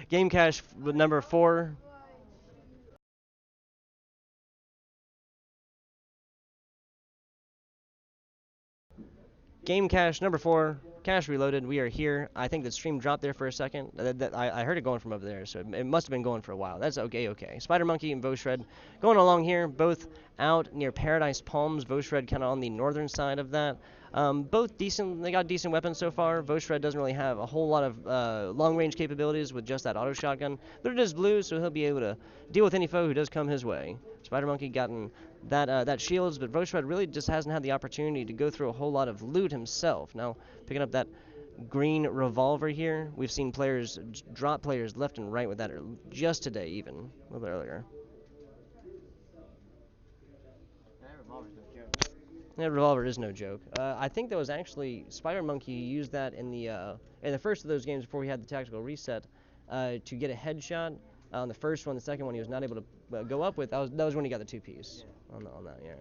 Game cache number 4. Game cache number 4. Cache reloaded. We are here. I think the stream dropped there for a second. I heard it going from over there, so it must have been going for a while. That's okay, okay. Spider Monkey and Voshred going along here, both out near Paradise Palms. Voshred kind of on the northern side of that. Both decent. They got decent weapons so far. Voshred doesn't really have a whole lot of long-range capabilities with just that auto shotgun, but it is blue, so he'll be able to deal with any foe who does come his way. Spider Monkey gotten that shields, but Voshred really just hasn't had the opportunity to go through a whole lot of loot himself. Now, picking up that green revolver here, we've seen players drop players left and right with that just today, even a little bit earlier. That revolver is no joke. I think that was actually Spider Monkey used that in the first of those games before he had the tactical reset to get a headshot. On the first one, the second one he was not able to go up with. That was when he got the 2-piece on that. Yeah.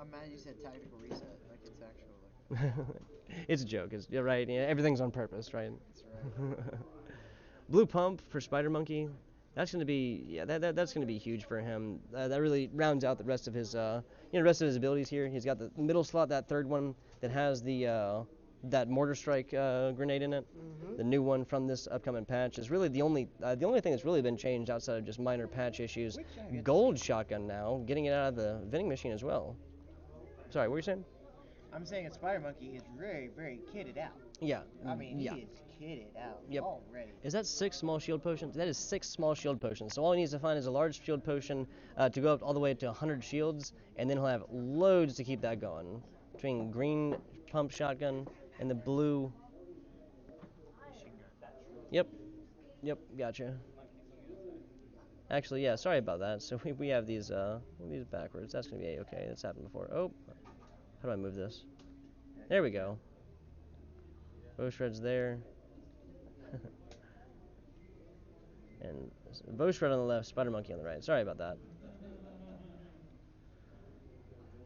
I'm mad you said tactical reset, like it's actual. Like. It's a joke. You're right. Yeah, everything's on purpose, right? That's right. Blue pump for Spider Monkey. That's gonna be that's gonna be huge for him. That really rounds out the rest of his rest of his abilities here. He's got the middle slot, that third one that has the that mortar strike grenade in it. Mm-hmm. The new one from this upcoming patch is really the only thing that's really been changed outside of just minor patch issues. Gold shotgun now, getting it out of the vending machine as well. Sorry, what were you saying? I'm saying a Spider Monkey is very, very kitted out. Yeah. I mean, yeah. he is kitted out already. Is that 6 small shield potions? That is 6 small shield potions. So all he needs to find is a large shield potion to go up all the way to 100 shields, and then he'll have loads to keep that going. Between green pump shotgun and the blue. Yep, gotcha. Actually, yeah, sorry about that. So we have these backwards. That's gonna be a-okay. That's happened before. Oh, how do I move this? There we go. Voshred's there. And Voshred on the left, Spider Monkey on the right. Sorry about that.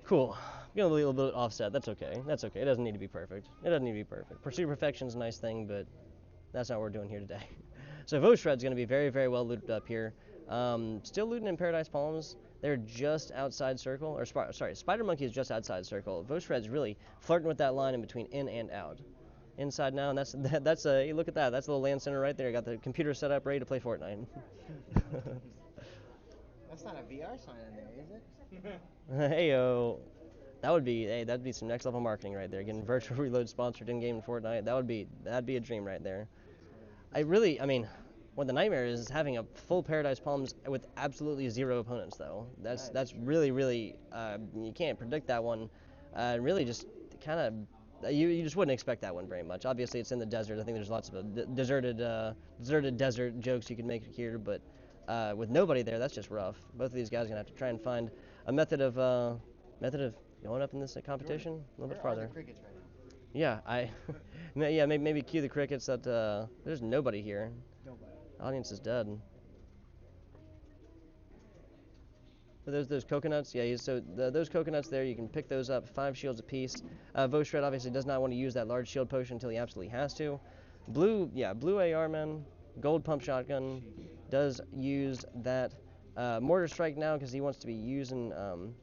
Cool. Getting a little bit offset. That's okay. That's okay. It doesn't need to be perfect. Pursue perfection's a nice thing, but that's not what we're doing here today. So Voshred's going to be very, very well looted up here. Still looting in Paradise Palms. They're just outside circle. Or sorry, Spider Monkey is just outside circle. Voshred's really flirting with that line in between in and out. Inside now, and that's a look at that. That's a little LAN center right there. Got the computer set up, ready to play Fortnite. That's not a VR sign in there, is it? Heyo, that'd be some next level marketing right there. Getting virtual reload sponsored in game in Fortnite. That'd be a dream right there. I mean, what the nightmare is having a full Paradise Palms with absolutely 0 opponents though. That's really you can't predict that one. Really just kind of. You just wouldn't expect that one very much. Obviously, it's in the desert. I think there's lots of deserted desert jokes you can make here, but with nobody there, that's just rough. Both of these guys are gonna have to try and find a method of going up in this competition a little bit farther. Where are the crickets right now? Yeah, maybe cue the crickets that there's nobody here. Nobody. Audience is dead. Those coconuts, yeah. So those coconuts there, you can pick those up. 5 shields apiece. Voshred obviously does not want to use that large shield potion until he absolutely has to. Blue AR man, gold pump shotgun, does use that mortar strike now because he wants to be using.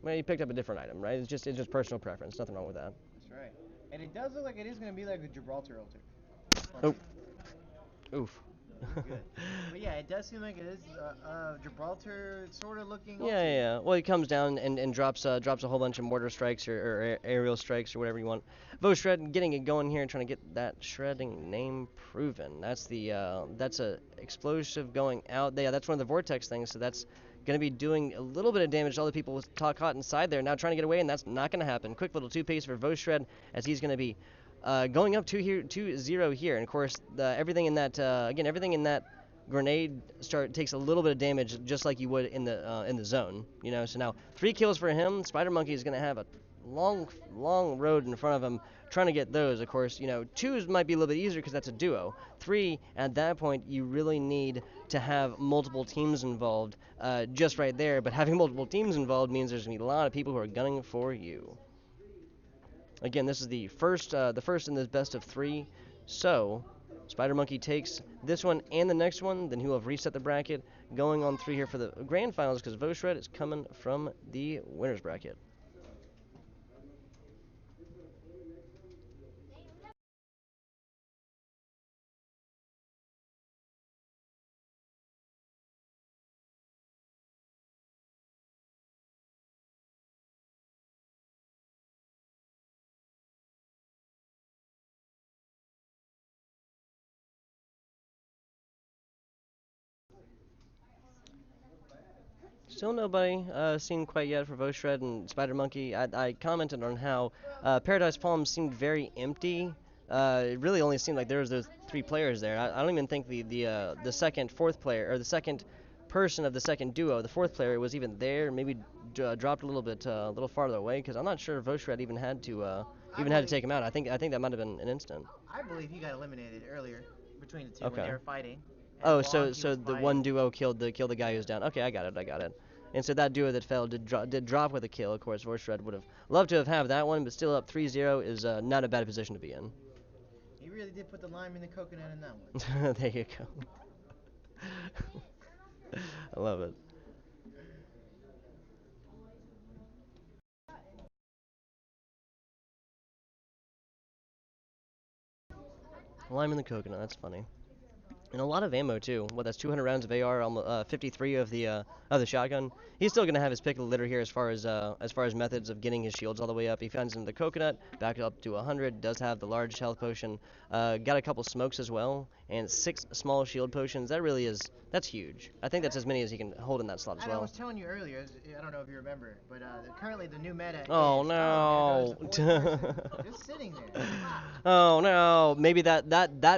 Well, he picked up a different item, right? It's just personal preference. Nothing wrong with that. That's right. And it does look like it is going to be like the Gibraltar altar. Oh. Oof. Good. But yeah, it does seem like it is Gibraltar sort of looking. Yeah. Well, he comes down and drops a whole bunch of mortar strikes or aerial strikes or whatever you want. Voshred getting it going here and trying to get that shredding name proven. That's a explosive going out. Yeah, that's one of the vortex things. So that's going to be doing a little bit of damage to all the people caught inside there. Now trying to get away, and that's not going to happen. Quick little 2-piece for Voshred as he's going to be. Going up 2-0 here, and of course everything in that grenade takes a little bit of damage, just like you would in the zone. So now 3 kills for him. Spider Monkey is going to have a long road in front of him trying to get those. Of course, 2s might be a little bit easier because that's a duo. 3, at that point, you really need to have multiple teams involved, just right there. But having multiple teams involved means there's going to be a lot of people who are gunning for you. Again, this is the first in this best of 3, so Spider Monkey takes this one and the next one, then he will have reset the bracket, going on 3 here for the grand finals because Voshred is coming from the winner's bracket. Still nobody seen quite yet for Voshred and Spider Monkey. I commented on how Paradise Palms seemed very empty. It really only seemed like there was those 3 players there. I don't even think the second, fourth player, or the second person of the second duo, the fourth player, was even there. Maybe dropped a little farther away because I'm not sure Voshred even had to take him out. I think that might have been an instant. I believe he got eliminated earlier between the two when Okay. they were fighting. Oh, so the one duo killed the guy who's down. Okay, I got it. And so that duo that fell did drop with a kill. Of course, Vorshred would have loved to have that one, but still up 3-0 is not a bad position to be in. He really did put the lime in the coconut in that one. There you go. I love it. Lime in the coconut. That's funny. And a lot of ammo too. What, that's 200 rounds of AR, almost 53 of the shotgun. He's still gonna have his pick of the litter here as far as methods of getting his shields all the way up. He finds him the coconut, back up to 100. Does have the large health potion. Got a couple smokes as well, and 6 small shield potions. That's huge. I think that's as many as he can hold in that slot as And I well. was telling you earlier, I don't know if you remember, but currently the new meta Oh is, no! just sitting there. Oh no! Maybe that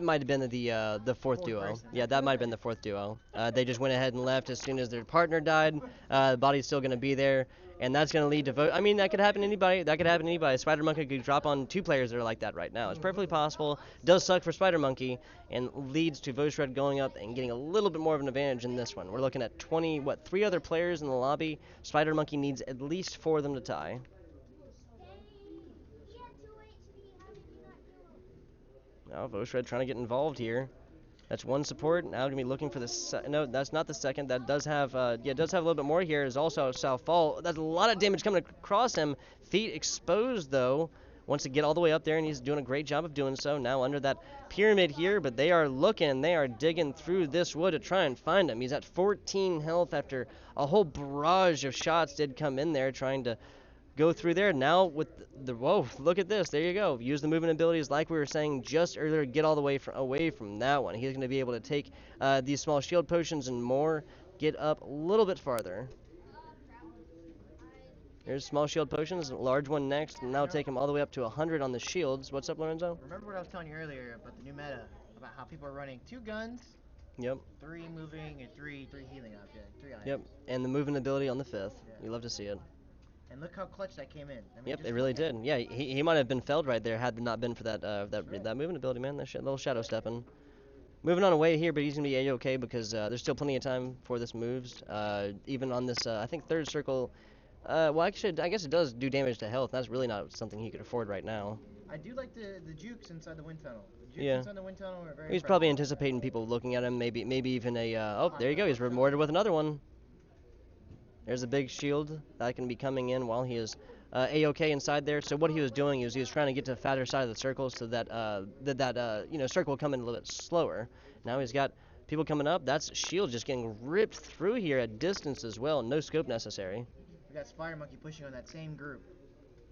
might have been the fourth duo. person. Yeah, that might have been the fourth duo. They just went ahead and left as soon as their partner died. The body's still going to be there, and that's going to lead to vote. I mean, that could happen to anybody. That could happen to anybody. Spider Monkey could drop on 2 players that are like that right now. It's perfectly possible. Does suck for Spider Monkey, and leads to Voshred going up and getting a little bit more of an advantage in this one. We're looking at 3 other players in the lobby. Spider Monkey needs at least 4 of them to tie. Now Voshred trying to get involved here. That's one support. Now going to be looking for the no, that's not the second. That does have does have a little bit more here. Is also South Fall. That's a lot of damage coming across him. Feet exposed though. Wants to get all the way up there, and he's doing a great job of doing so. Now under that pyramid here, but they are digging through this wood to try and find him. He's at 14 health after a whole barrage of shots did come in there trying to go through there. Now with whoa, look at this. There you go. Use the movement abilities like we were saying just earlier. Get all the way away from that one. He's going to be able to take these small shield potions and more. Get up a little bit farther. There's small shield potions, large one next, and now take him all the way up to 100 on the shields. What's up, Lorenzo? Remember what I was telling you earlier about the new meta, about how people are running 2 guns, Yep. 3 moving, and 3 healing objects, 3 items. Yep. And the movement ability on the 5th. Yeah. You love to see it. And look how clutch that came in. I mean, Yep, it really did. Yeah, he might have been felled right there had it not been for that movement ability, man. That little shadow stepping. Moving on away here, but he's gonna be a-okay because there's still plenty of time before this moves. Even on this, I think 3rd circle. Well, actually, I guess it does do damage to health. That's really not something he could afford right now. I do like the jukes inside the wind tunnel. The jukes Yeah. inside the wind tunnel are very He's probably anticipating people looking at him. Maybe even a. Oh, there you go. He's rewarded with another one. There's a big shield that can be coming in while he is a-okay inside there. So what he was doing is he was trying to get to the fatter side of the circle so that circle will come in a little bit slower. Now he's got people coming up. That's shield just getting ripped through here at distance as well. No scope necessary. We got Spider Monkey pushing on that same group.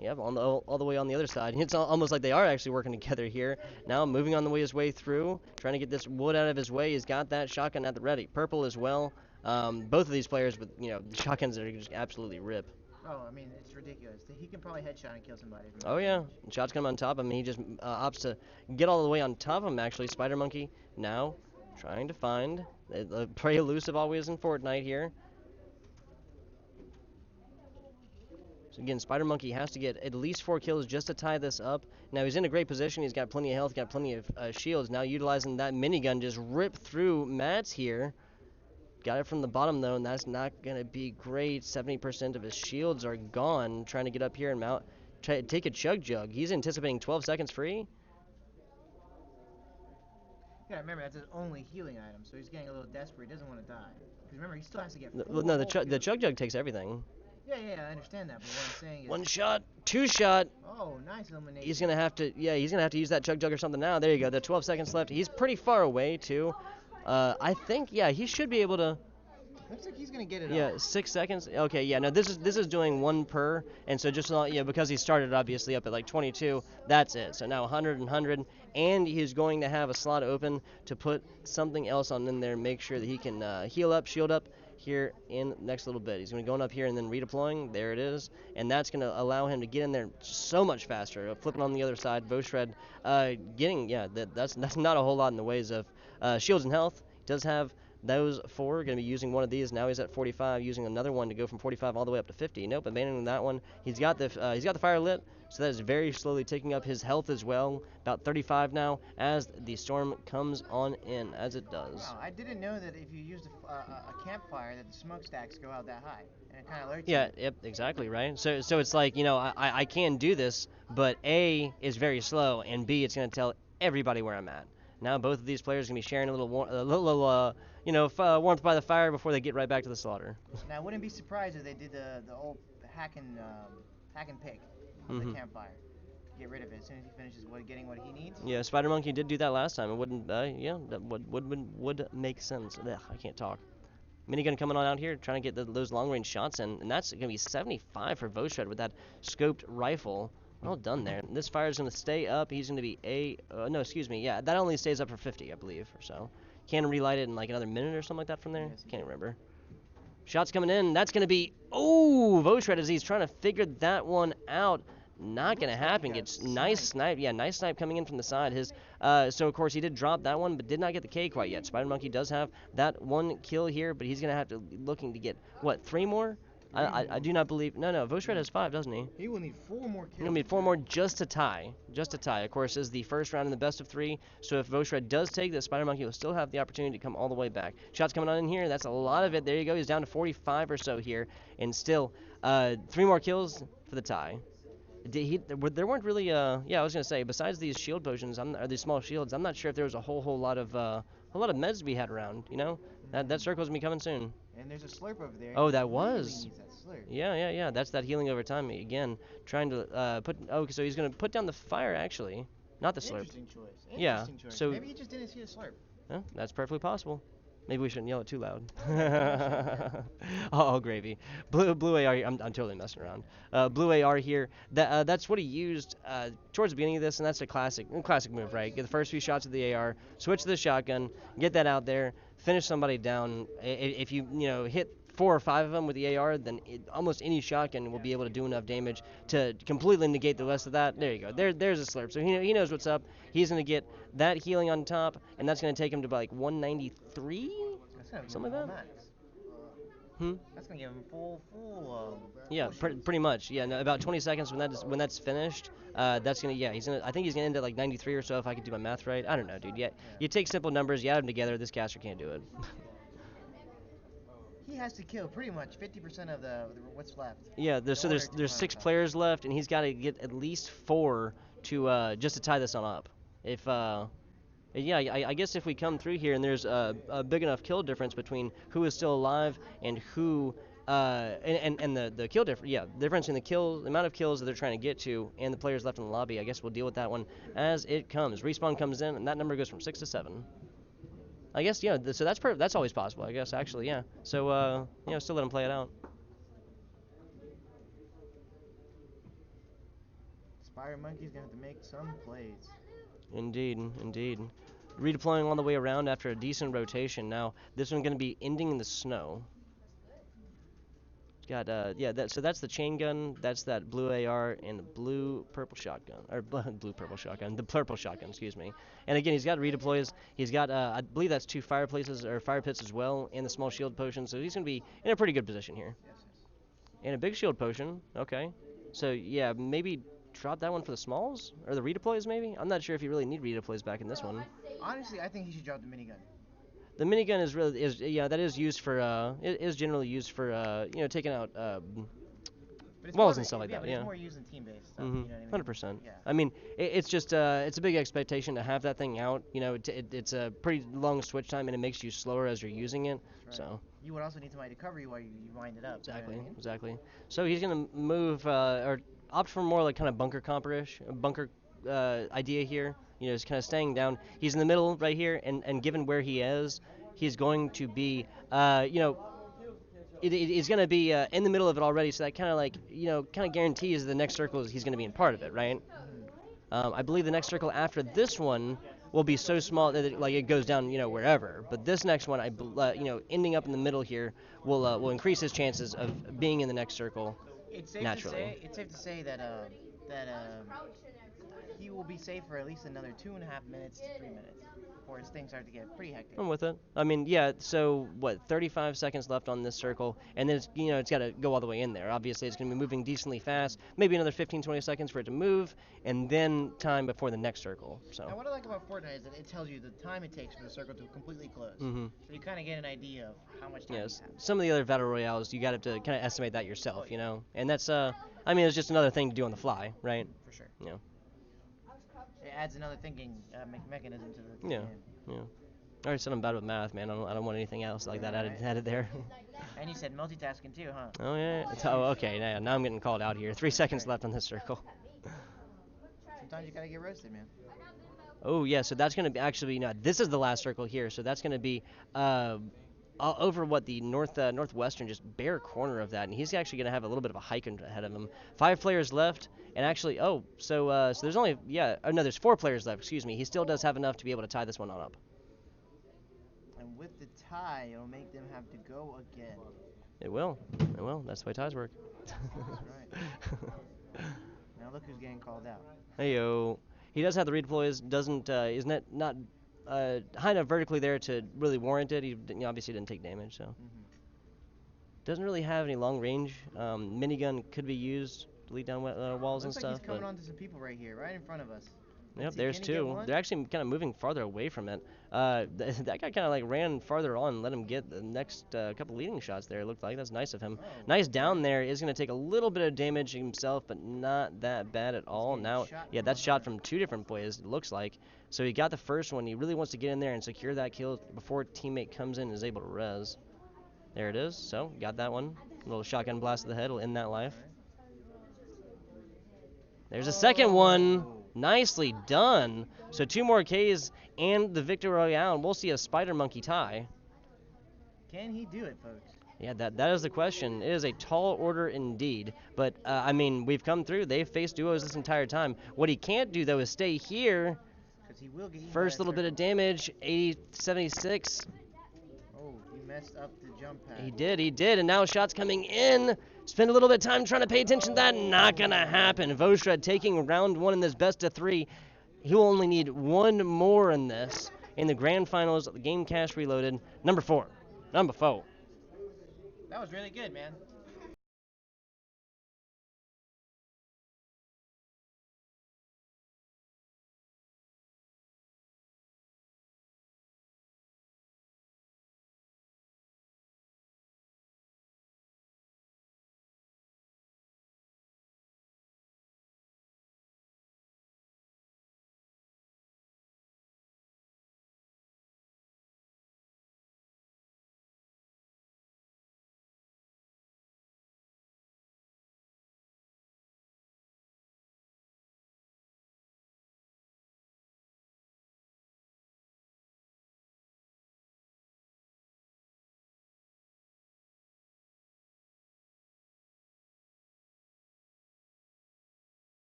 Yep, all the way on the other side. It's almost like they are actually working together here. Now moving on his way through, trying to get this wood out of his way. He's got that shotgun at the ready. Purple as well. Both of these players with shotguns that are just absolutely rip. Oh, I mean, it's ridiculous. He can probably headshot and kill somebody. Oh yeah, shots come on top of him. He just opts to get all the way on top of him. Actually, Spider Monkey now trying to find pretty elusive always in Fortnite here. So again, Spider Monkey has to get at least 4 kills just to tie this up. Now he's in a great position. He's got plenty of health, got plenty of shields. Now utilizing that minigun, just rip through Matt's here. Got it from the bottom though, and that's not going to be great. 70% of his shields are gone. Trying to get up here and take a chug jug. He's anticipating 12 seconds free. Yeah, remember that's his only healing item, so he's getting a little desperate. He doesn't want to die. Because remember, he still has to get Well, 4 no, whole the kills. chug jug takes everything. Yeah, I understand that, but what I'm saying is... One shot, two shot. Oh, nice elimination. He's gonna have to, yeah, he's gonna have to use that chug jug or something now. There you go. The 12 seconds left. He's pretty far away too. I think, yeah, he should be able to. Looks like he's gonna get it Yeah, off. 6 seconds. Okay, yeah. No, this is doing one per, and so just yeah, because he started obviously up at like 22. That's it. So now 100 and 100, and he's going to have a slot open to put something else on in there. Make sure that he can heal up, shield up here in the next little bit. He's going to go up here and then redeploying. There it is, and that's going to allow him to get in there so much faster. Flipping on the other side, Voshred, getting that's not a whole lot in the ways of shields and health. He does have those 4 going to be using one of these. Now he's at 45, using another one to go from 45 all the way up to 50. Nope, abandoning that one. He's got the fire lit, so that is very slowly taking up his health as well. About 35 now as the storm comes on in, as it does. Wow, I didn't know that if you used a campfire that the smokestacks go out that high, and it kind of alerts Yeah, you. yep, exactly, right? So it's like, I can do this, but A is very slow, and B, it's going to tell everybody where I'm at. Now both of these players are going to be sharing a little warmth by the fire before they get right back to the slaughter. Now I wouldn't be surprised if they did the old hack and pick of the campfire. Get rid of it as soon as he finishes getting what he needs. Yeah, Spider Monkey did do that last time. It wouldn't, that would make sense. Ugh, I can't talk. Minigun coming on out here, trying to get those long-range shots in, and that's going to be 75 for Voshred with that scoped rifle. Well done there. This fire is going to stay up. He's going to be no, excuse me. Yeah, that only stays up for 50, I believe, or so. Can relight it in like another minute or something like that from there. Yes, Can't remember. Shots coming in. That's going to be, Voshred as he's trying to figure that one out. Not going to happen. Gets nice snipe. Yeah, nice snipe coming in from the side. So of course he did drop that one, but did not get the K quite yet. Spider Monkey does have that one kill here, but he's going to have to looking to get, what, 3 more? I do not believe. No, Voshred has 5, doesn't he? He will need 4 more kills. He'll need 4 more just to tie. Just to tie. Of course, is the first round in the best of 3. So if Voshred does take this, Spider Monkey will still have the opportunity to come all the way back. Shots coming on in here. That's a lot of it. There you go. He's down to 45 or so here, and still 3 more kills for the tie. There weren't really, I was gonna say, besides these shield potions, or these small shields, I'm not sure if there was a whole lot of meds to be had around. That circle's gonna be coming soon. And there's a slurp over there. Oh, that He was. really needs that slurp. Yeah. That's that healing over time again. Trying to put. Oh, so he's gonna put down the fire actually, not the slurp. Interesting choice. Yeah, Interesting choice. so- Maybe he just didn't see a slurp. That's perfectly possible. Maybe we shouldn't yell it too loud. Oh, gravy. Blue AR. I'm totally messing around. Blue AR here. That's what he used towards the beginning of this, and that's a classic move, right? Get the first few shots of the AR, switch to the shotgun, get that out there, finish somebody down. If you hit 4 or 5 of them with the AR, then almost any shotgun will be able to do enough damage to completely negate the rest of that. There you go. There's a slurp. So he knows what's up. He's going to get that healing on top, and that's going to take him to like 193? Something like that? That's going to give him full Yeah, pretty much. Yeah, no, about 20 seconds when that's finished. That's gonna I think he's gonna end at like 93 or so if I could do my math right. I don't know, dude. Yeah, you take simple numbers, you add them together. This caster can't do it. He has to kill pretty much 50% of what's left. Yeah, there's 6 players left, and he's got to get at least 4 to just to tie this on up. If I guess if we come through here and there's a big enough kill difference between who is still alive and who and the kill difference, the difference in the amount of kills that they're trying to get to and the players left in the lobby, I guess we'll deal with that one as it comes. Respawn comes in, and that number goes from 6 to 7. I guess, so that's always possible, I guess, actually, yeah. So, still let them play it out. Spider Monkey's going to have to make some plays. Indeed. Redeploying all the way around after a decent rotation. Now, this one's going to be ending in the snow. Got, so that's the chain gun, that's that blue AR, and the blue-purple shotgun. Or blue-purple shotgun, the purple shotgun, excuse me. And again, he's got redeploys. He's got, I believe that's 2 fire pits as well, and the small shield potion. So he's going to be in a pretty good position here. Yes. And a big shield potion, okay. So, yeah, maybe drop that one for the smalls? Or the redeploys, maybe? I'm not sure if you really need redeploys back in this one. Honestly, I think he should drop the minigun. The minigun is generally used for taking out But it's walls and stuff like yeah, that. but Yeah. it's more used in team-based stuff. Mm-hmm. You know what I mean? 100%. Yeah. I mean, it's just it's a big expectation to have that thing out. You know, it's a pretty long switch time, and it makes you slower as you're using it. That's right. So. You would also need somebody to cover you while you wind it up. Exactly. You know what I mean? Exactly. So he's gonna move or opt for more like kind of bunker comperish, bunker idea here. You know, he's kind of staying down. He's in the middle right here, and given where he is, he's going to be, you know, he's going to be in the middle of it already. So that kind of like, you know, kind of guarantees the next circle is he's going to be in part of it, right? I believe the next circle after this one will be so small that like it goes down, you know, wherever. But this next one, you know, ending up in the middle here will increase his chances of being in the next circle naturally. It's safe to say that he will be safe for at least another 2.5 minutes to 3 minutes before his things start to get pretty hectic. I'm with it. I mean, yeah. So what? 35 seconds left on this circle, and then it's, you know, it's got to go all the way in there. Obviously, it's going to be moving decently fast. Maybe another 15, 20 seconds for it to move, and then time before the next circle. So. And what I like about Fortnite is that it tells you the time it takes for the circle to completely close. Mm-hmm. So you kind of get an idea of how much time. Yes. You have. Some of the other battle royales, you got to kind of estimate that yourself, you know, and that's I mean, it's just another thing to do on the fly, right? For sure. Yeah. It adds another thinking mechanism to the Yeah. game. Yeah. I already said I'm bad with math, man. I don't want anything else like that added there. And you said multitasking too, huh? Oh yeah. Okay. Now I'm getting called out here. 3 seconds left on this circle. Sometimes you gotta get roasted, man. Oh yeah. So that's gonna be actually no. This is the last circle here. So that's gonna be over what the northwestern just bare corner of that, and he's actually gonna have a little bit of a hike ahead of him. 5 players left. And actually, so there's only, no, there's 4 players left, excuse me. He still does have enough to be able to tie this one on up. And with the tie, it'll make them have to go again. It will. That's the way ties work. That's right. Now look who's getting called out. Heyo. He does have the redeploys, isn't not high enough vertically there to really warrant it. He obviously didn't take damage, so. Doesn't really have any long range. Minigun could be used to lead down walls and stuff. Looks like he's coming onto some people right here, right in front of us. Yep, there's 2. They're actually kind of moving farther away from it. That guy kind of like ran farther on and let him get the next couple leading shots there. It looked like that's nice of him. Nice down there. Is going to take a little bit of damage himself, but not that bad at all. Now, yeah, that's shot from 2 different players, it looks like. So he got the first one. He really wants to get in there and secure that kill before a teammate comes in and is able to res. There it is. So, got that one. A little shotgun blast to the head will end that life. There's a second one. Nicely done. So 2 more Ks and the Victor Royale, and we'll see a Spider Monkey tie. Can he do it, folks? Yeah, that is the question. It is a tall order indeed. But, I mean, we've come through. They've faced duos this entire time. What he can't do, though, is stay here. He will get First little bit of damage, 76. Oh, he messed up the jump pad. He did, and now shots coming in. Spend a little bit of time trying to pay attention to that. Not going to happen. Voshred taking round 1 in this best of 3. He will only need 1 more in this. In the grand finals, the game cash reloaded. Number 4. Number 4. That was really good, man.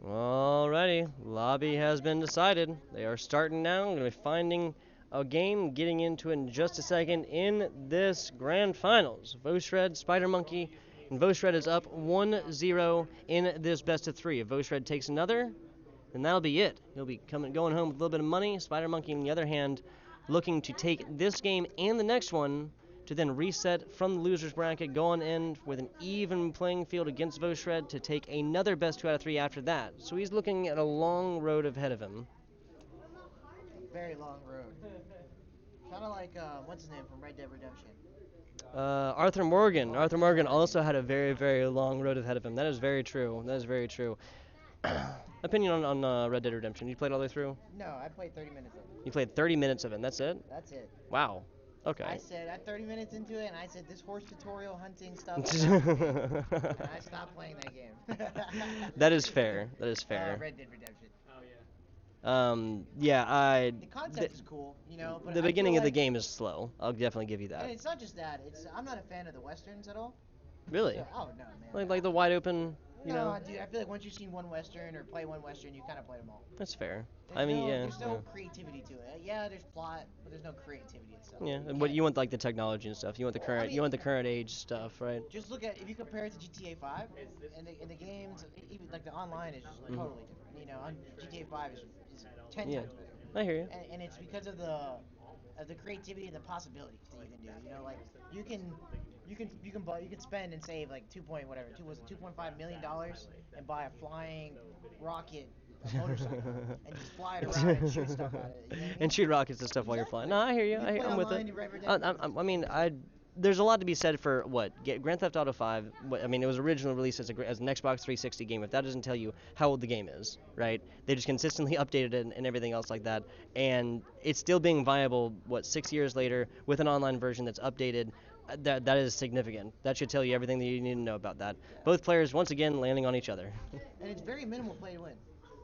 Alrighty, lobby has been decided. They are starting now. I'm going to be finding a game, getting into it in just a second in this grand finals. Voshred, Spider Monkey, and Voshred is up 1-0 in this best of 3. If Voshred takes another, then that'll be it. He'll be going home with a little bit of money. Spider Monkey, on the other hand, looking to take this game and the next one to then reset from the loser's bracket, go on in with an even playing field against Voshred to take another best 2 out of 3 after that. So he's looking at a long road ahead of him. Very long road. Kind of like what's his name from Red Dead Redemption. Arthur Morgan. Arthur Morgan also had a very, very long road ahead of him. That is very true. That is very true. Opinion on Red Dead Redemption? You played all the way through? No, I played 30 minutes of it. You played 30 minutes of it, and that's it? That's it. Wow. Okay. I said, at 30 minutes into it, and I said, this horse tutorial hunting stuff is not for me. And I stopped playing that game. That is fair. That is fair. Red Dead Redemption. Yeah, The concept is cool, you know, but the I beginning feel of the like, game is slow. I'll definitely give you that. and it's not just that. I'm not a fan of the westerns at all. Really? So, oh no, man. Like the wide open, you no, know? dude, I feel like once you've seen one western or play one western, you kind of played them all. That's fair. There's no creativity to it. Yeah, there's plot, but there's no creativity itself. Yeah, but you want like the technology and stuff. You want the current, you want the current age stuff, right? Just look at if you compare it to GTA 5, and the games, even like the online is just totally different. You know, GTA 5 is 10 times better. I hear you. And it's because of the creativity and the possibilities that you can do. You know, like you can spend and save like 2.5 million dollars and buy a flying rocket motorcycle and just fly it around and shoot stuff at it. You know what I mean? And shoot rockets and stuff while you're flying. No, I hear you. I'm with it. I mean, there's a lot to be said for Grand Theft Auto 5. I mean, it was originally released as an Xbox 360 game. If that doesn't tell you how old the game is, right? They just consistently updated it and everything else like that, and it's still being viable. 6 years later with an online version that's updated. That is significant. That should tell you everything that you need to know about that. Both players once again landing on each other. And it's very minimal play to win.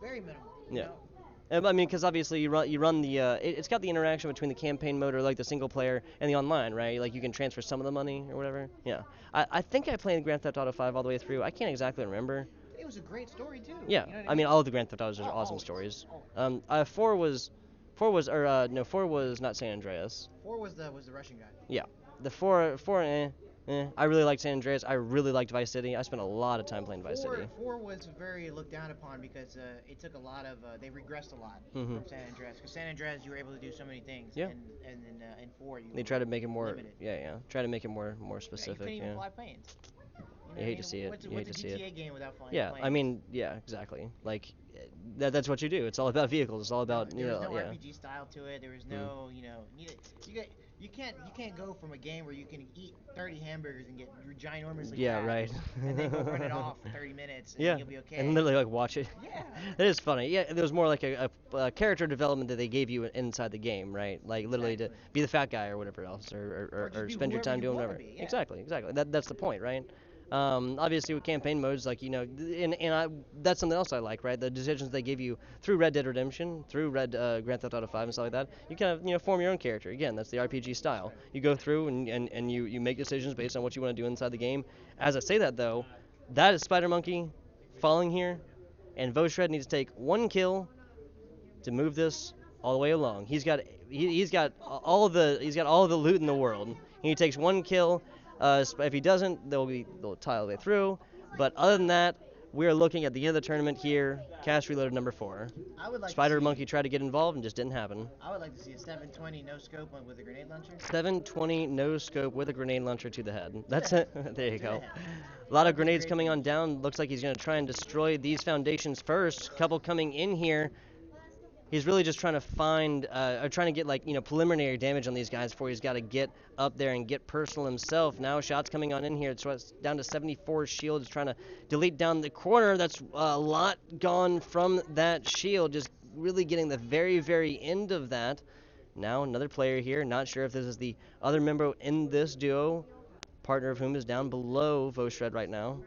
Very minimal. Yeah. You know? I mean, because obviously you run the it's got the interaction between the campaign mode or like the single player and the online, right? Like you can transfer some of the money or whatever. Yeah. I think I played Grand Theft Auto 5 all the way through. I can't exactly remember. It was a great story too. Yeah. You know I mean, all of the Grand Theft Autos are awesome always, stories. always. 4 was no, 4 was not San Andreas. 4 was the Russian guy. Yeah. The 4 I really liked San Andreas. I really liked Vice City. I spent a lot of time playing Vice City. 4 was very looked down upon because it took a lot of they regressed a lot from San Andreas. Because San Andreas you were able to do so many things. Yeah. And in 4 they try to make it more limited. Try to make it more specific. Yeah, you couldn't even fly planes. You hate to see it. What's You hate a to see GTA it. game without flying Yeah, planes? I mean, yeah, exactly. Like that's what you do. It's all about vehicles. It's all about there was no yeah. RPG style to it. There was no you can't go from a game where you can eat 30 hamburgers and get ginormously fat, right. and then go run it off for 30 minutes and you'll be okay. And literally like watch it. Yeah. That is funny. Yeah, there was more like a character development that they gave you inside the game, right? Like literally to be the fat guy or whatever else, or spend your time doing whatever. Yeah. Exactly. That's the point, right? Obviously with campaign modes, like that's something else I like, right? The decisions they give you through Red Dead Redemption, through Grand Theft Auto 5 and stuff like that. You kind of form your own character. Again, that's the RPG style. You go through and you make decisions based on what you want to do inside the game. As I say that though, that is Spider Monkey falling here, and Voshred needs to take one kill to move this all the way along. He's got all of the loot in the world. He takes one kill. If he doesn't, they'll tie all the way through. But other than that, we're looking at the end of the tournament here. Cash reloaded number 4. Spider Monkey tried to get involved and just didn't happen. I would like to see a 720 no scope with a grenade launcher. 720 no scope with a grenade launcher to the head. That's it. There you go. A lot of grenades coming on down. Looks like he's going to try and destroy these foundations first. Couple coming in here. He's really just trying to find, or trying to get preliminary damage on these guys before he's got to get up there and get personal himself. Now shots coming on in here. It's down to 74 shield. He's trying to delete down the corner. That's a lot gone from that shield. Just really getting the very, very end of that. Now another player here. Not sure if this is the other member in this duo. Partner of whom is down below Voshred right now.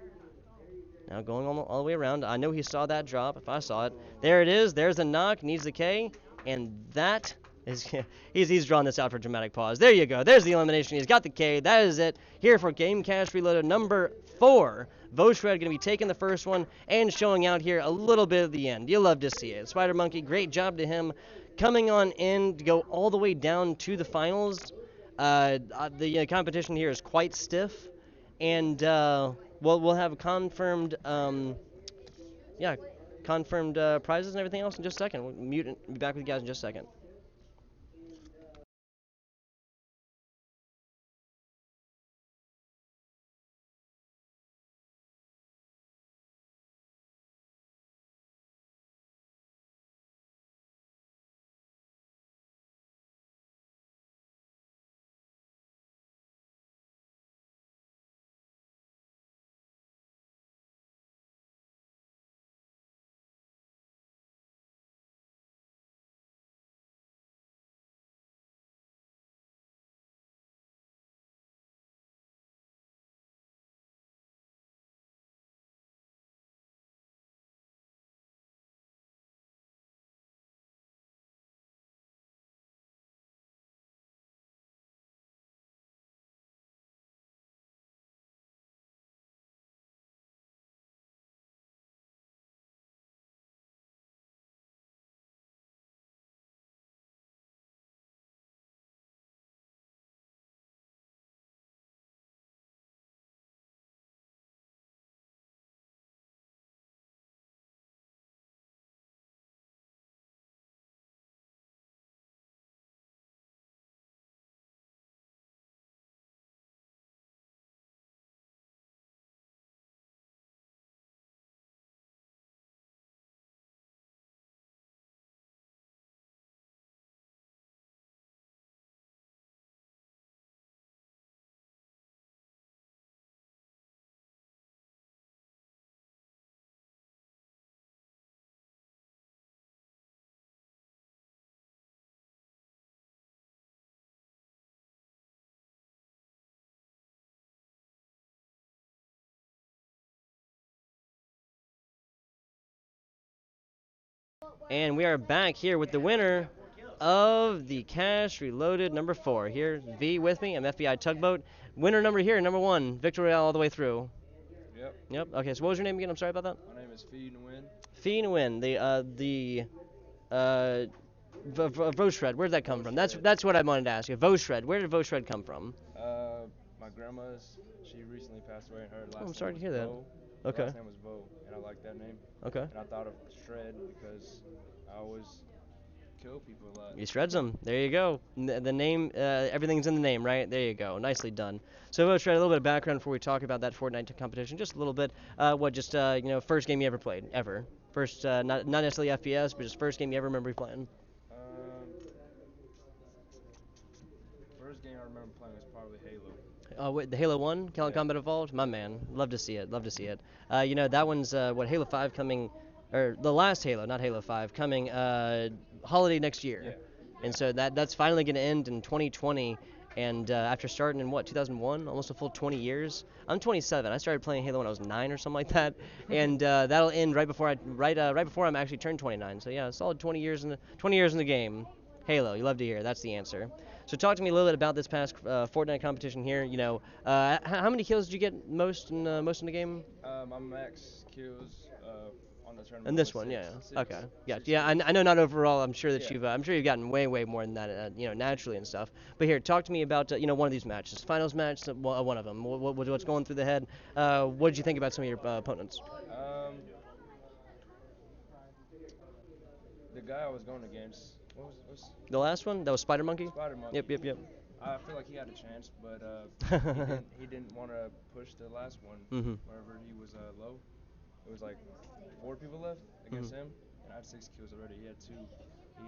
Now going all the way around. I know he saw that drop. If I saw it. There it is. There's the knock. Needs the K. And that is... he's drawn this out for dramatic pause. There you go. There's the elimination. He's got the K. That is it. Here for Game Cash Reloaded number 4. Voshred going to be taking the first one and showing out here a little bit of the end. You love to see it. Spider Monkey, great job to him. Coming on in to go all the way down to the finals. The competition here is quite stiff. And... we'll have confirmed, prizes and everything else in just a second. We'll mute and be back with you guys in just a second. And we are back here with the winner of the Cash Reloaded number 4. Here, V with me. I'm FBI Tugboat. Winner number here, number 1. Victor Royale all the way through. Yep. Yep. Okay, so what was your name again? I'm sorry about that. My name is Fee Nguyen. Fee Nguyen. Voshred. Where did that come from? That's what I wanted to ask you. Voshred. Where did Voshred come from? My grandma's, she recently passed away, and her last I'm name sorry to was hear that. Vo. Okay. Her last name was Vo, and I like that name. Okay. And I thought of Shred because I always kill people a lot. He shreds them. There you go. The name, everything's in the name, right? There you go. Nicely done. So, Voshred, a little bit of background before we talk about that Fortnite competition. Just a little bit. First game you ever played, ever? First, not necessarily FPS, but just first game you ever remember playing. First game I remember playing was probably Halo. The Halo 1, Yeah. Combat Evolved? My man. Love to see it. Love to see it. That one's, Halo 5 coming, or the last Halo, not Halo 5, coming holiday next year. Yeah. And so that's finally going to end in 2020. And after starting in 2001, almost a full 20 years. I'm 27. I started playing Halo when I was 9 or something like that, and that'll end right before I'm actually turned 29. So yeah, a solid 20 years in the game. Halo, you love to hear. That's the answer. So talk to me a little bit about this past Fortnite competition here. How many kills did you get most in the game? My max kills on the tournament. In this was one, yeah. six. Okay. Yeah, Six yeah. kills. I know not overall. I'm sure that Yeah. you've gotten way more than that, naturally and stuff. But here, talk to me about one of these matches, finals match, one of them. What's going through the head? What did you think about some of your opponents? The guy I was going against, what was The last one, that was Spider Monkey. Spider Monkey. Yep. I feel like he had a chance, but he didn't want to push the last one. Mhm. Wherever he was low, it was like 4 people left against him, and I had 6 kills already. He had 2.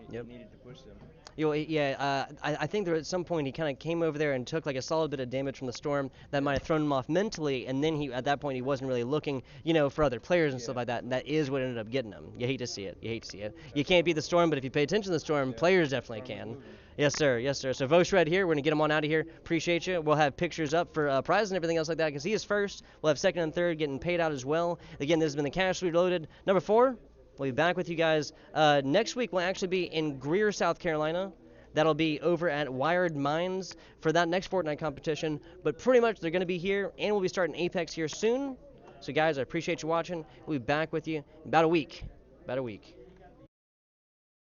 He Yep. needed to push them. I think there at some point he kind of came over there and took like a solid bit of damage from the storm that might have thrown him off mentally, and then at that point he wasn't really looking, for other players and stuff Yeah. like that, and that is what ended up getting him. You hate to see it. You can't beat the storm, but if you pay attention to the storm, Yeah. players definitely Storm was can. moving. Yes, sir. So Voshred here, we're gonna get him on out of here. Appreciate you. We'll have pictures up for prizes and everything else like that because he is first. We'll have second and third getting paid out as well. Again, this has been the Cash Reloaded number 4. We'll be back with you guys next week. We'll actually be in Greer, South Carolina. That'll be over at Wired Minds for that next Fortnite competition. But pretty much they're going to be here, and we'll be starting Apex here soon. So, guys, I appreciate you watching. We'll be back with you in about a week.